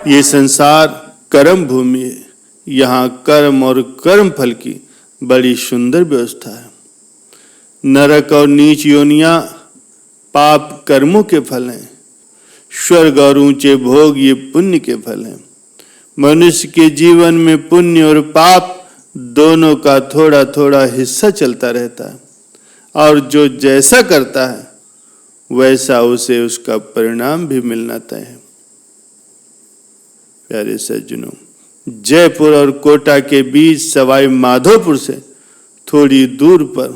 ये संसार कर्म भूमि है। यहाँ कर्म और कर्म फल की बड़ी सुंदर व्यवस्था है। नरक और नीच योनियां पाप कर्मों के फल हैं। स्वर्ग और ऊंचे भोग ये पुण्य के फल हैं। मनुष्य के जीवन में पुण्य और पाप दोनों का थोड़ा थोड़ा हिस्सा चलता रहता है, और जो जैसा करता है वैसा उसे उसका परिणाम भी मिलना तय है। प्यारे सज्जनों, जयपुर और कोटा के बीच सवाई माधोपुर से थोड़ी दूर पर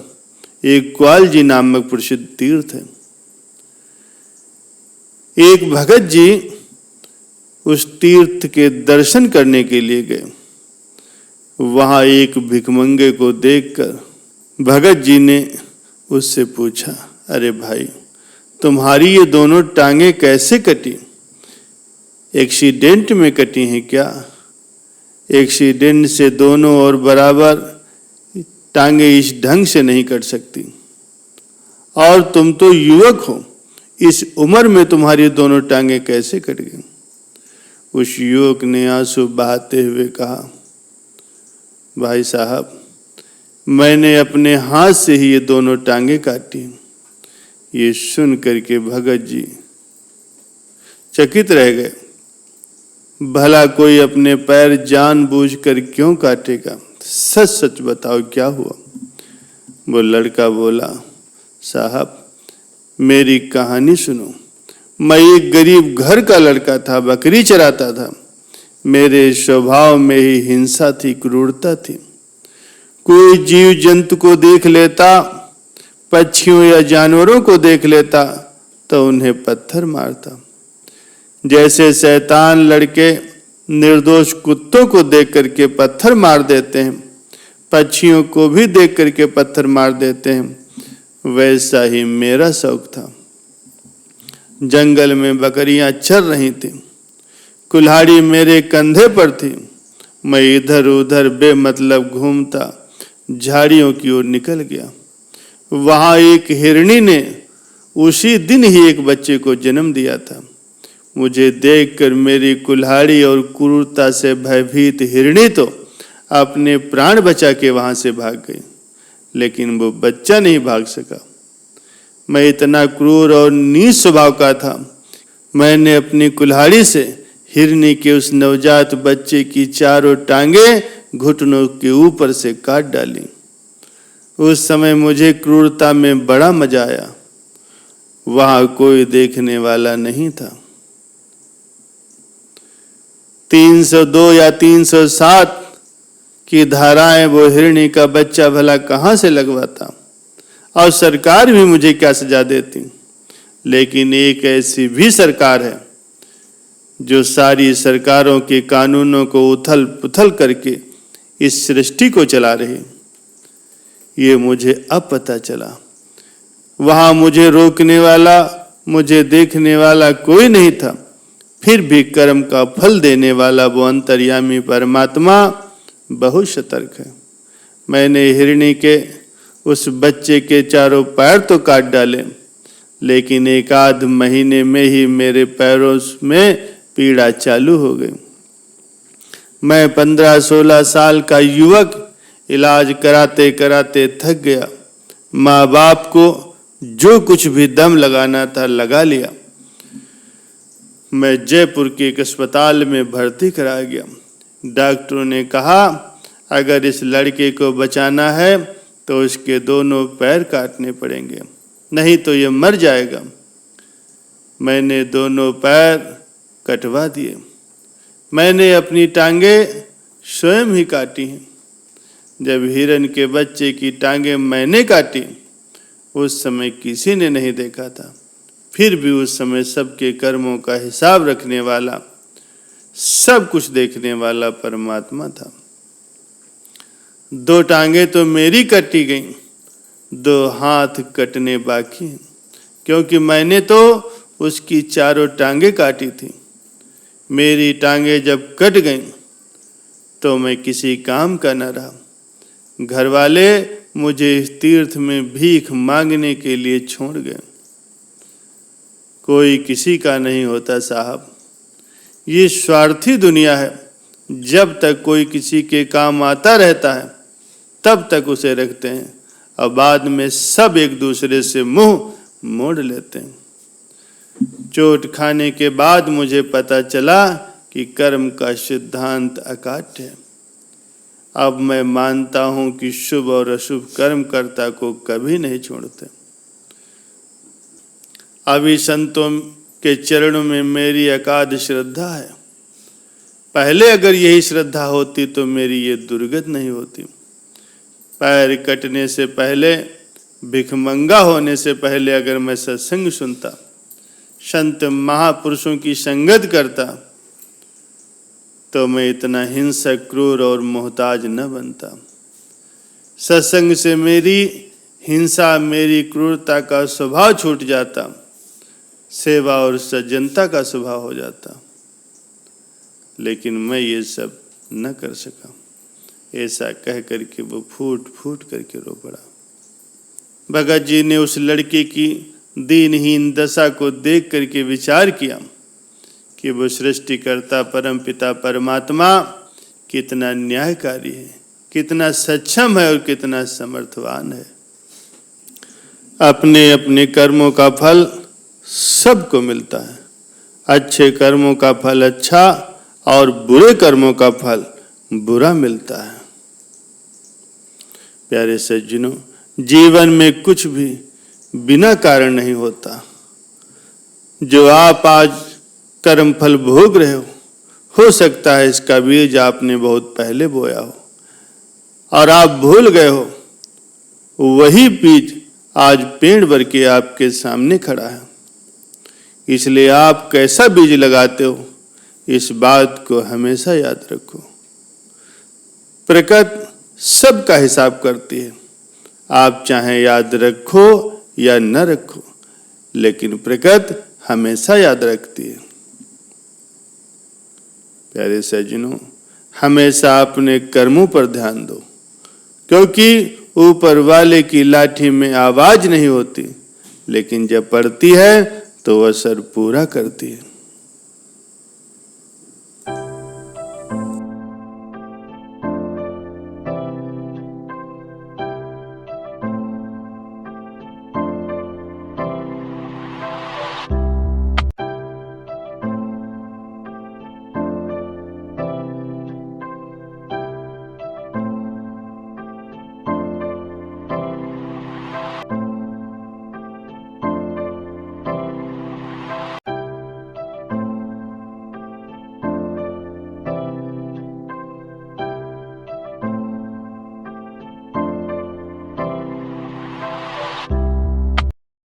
एक ग्वालजी नामक प्रसिद्ध तीर्थ है। एक भगत जी उस तीर्थ के दर्शन करने के लिए गए। वहां एक भिखमंगे को देखकर भगत जी ने उससे पूछा, अरे भाई, तुम्हारी ये दोनों टांगे कैसे कटी? एक्सीडेंट में कटी हैं क्या? एक्सीडेंट से दोनों और बराबर टांगे इस ढंग से नहीं कट सकती, और तुम तो युवक हो, इस उम्र में तुम्हारी दोनों टांगे कैसे कट गई? उस युवक ने आंसू बहाते हुए कहा, भाई साहब, मैंने अपने हाथ से ही ये दोनों टांगे काटी। ये सुन करके भगत जी चकित रह गए। भला कोई अपने पैर जानबूझकर क्यों काटेगा? सच सच बताओ, क्या हुआ? वो लड़का बोला, साहब, मेरी कहानी सुनो। मैं एक गरीब घर का लड़का था, बकरी चराता था। मेरे स्वभाव में ही हिंसा थी, क्रूरता थी। कोई जीव जंतु को देख लेता, पक्षियों या जानवरों को देख लेता तो उन्हें पत्थर मारता। जैसे शैतान लड़के निर्दोष कुत्तों को देख करके पत्थर मार देते हैं, पक्षियों को भी देख करके पत्थर मार देते हैं, वैसा ही मेरा शौक था। जंगल में बकरियां चर रही थी, कुल्हाड़ी मेरे कंधे पर थी। मैं इधर उधर बेमतलब घूमता झाड़ियों की ओर निकल गया। वहां एक हिरणी ने उसी दिन ही एक बच्चे को जन्म दिया था। मुझे देखकर मेरी कुल्हाड़ी और क्रूरता से भयभीत हिरणी तो अपने प्राण बचा के वहां से भाग गई, लेकिन वो बच्चा नहीं भाग सका। मैं इतना क्रूर और नीच स्वभाव का था। मैंने अपनी कुल्हाड़ी से हिरनी के उस नवजात बच्चे की चारों टांगे घुटनों के ऊपर से काट डाली। उस समय मुझे क्रूरता में बड़ा मजा आया। वहां कोई देखने वाला नहीं था। 302 या 307 की धाराएं वो हिरणी का बच्चा भला कहां से लगवाता, और सरकार भी मुझे क्या सजा देती। लेकिन एक ऐसी भी सरकार है जो सारी सरकारों के कानूनों को उथल पुथल करके इस सृष्टि को चला रही। ये मुझे अब पता चला। वहां मुझे रोकने वाला, मुझे देखने वाला कोई नहीं था। फिर भी कर्म का फल देने वाला वो अंतर्यामी परमात्मा बहुत सतर्क है। मैंने हिरणी के उस बच्चे के चारों पैर तो काट डाले, लेकिन एक आध महीने में ही मेरे पैरों में पीड़ा चालू हो गई। मैं 15-16 साल का युवक इलाज कराते कराते थक गया। माँ बाप को जो कुछ भी दम लगाना था लगा लिया। मैं जयपुर के एक अस्पताल में भर्ती करा गया। डॉक्टरों ने कहा, अगर इस लड़के को बचाना है तो उसके दोनों पैर काटने पड़ेंगे, नहीं तो ये मर जाएगा। मैंने दोनों पैर कटवा दिए। मैंने अपनी टांगे स्वयं ही काटी हैं। जब हिरन के बच्चे की टांगे मैंने काटी, उस समय किसी ने नहीं देखा था। फिर भी उस समय सबके कर्मों का हिसाब रखने वाला, सब कुछ देखने वाला परमात्मा था। 2 टांगे तो मेरी कटी गई, 2 हाथ कटने बाकी हैं, क्योंकि मैंने तो उसकी चारों टांगे काटी थी। मेरी टांगे जब कट गईं तो मैं किसी काम का न रहा। घर वाले मुझे इस तीर्थ में भीख मांगने के लिए छोड़ गए। कोई किसी का नहीं होता साहब। ये स्वार्थी दुनिया है। जब तक कोई किसी के काम आता रहता है तब तक उसे रखते हैं और बाद में सब एक दूसरे से मुंह मोड़ लेते हैं। चोट खाने के बाद मुझे पता चला कि कर्म का सिद्धांत अकाट्य है। अब मैं मानता हूं कि शुभ और अशुभ कर्म कर्ता को कभी नहीं छोड़ते। अभी संतों के चरणों में मेरी अगाध श्रद्धा है। पहले अगर यही श्रद्धा होती तो मेरी ये दुर्गत नहीं होती। पैर कटने से पहले, भिखमंगा होने से पहले अगर मैं सत्संग सुनता, संत महापुरुषों की संगत करता, तो मैं इतना हिंसक, क्रूर और मोहताज न बनता। सत्संग से मेरी हिंसा, मेरी क्रूरता का स्वभाव छूट जाता, सेवा और सज्जनता का स्वभाव हो जाता। लेकिन मैं ये सब न कर सका। ऐसा कह करके वो फूट फूट करके रो पड़ा। भगत जी ने उस लड़के की दीनहीन दशा को देख करके विचार किया कि वो सृष्टिकर्ता परमपिता परमात्मा कितना न्यायकारी है, कितना सक्षम है और कितना समर्थवान है। अपने अपने कर्मों का फल सबको मिलता है। अच्छे कर्मों का फल अच्छा और बुरे कर्मों का फल बुरा मिलता है। प्यारे सज्जनों, जीवन में कुछ भी बिना कारण नहीं होता। जो आप आज कर्म फल भोग रहे हो सकता है इसका बीज आपने बहुत पहले बोया हो और आप भूल गए हो। वही बीज आज पेड़ भर के आपके सामने खड़ा है। इसलिए आप कैसा बीज लगाते हो इस बात को हमेशा याद रखो। प्रकृति सबका हिसाब करती है। आप चाहे याद रखो या न रखो, लेकिन प्रकृति हमेशा याद रखती है। प्यारे सज्जनों, हमेशा अपने कर्मों पर ध्यान दो, क्योंकि ऊपर वाले की लाठी में आवाज नहीं होती, लेकिन जब पड़ती है तो असर पूरा करती है।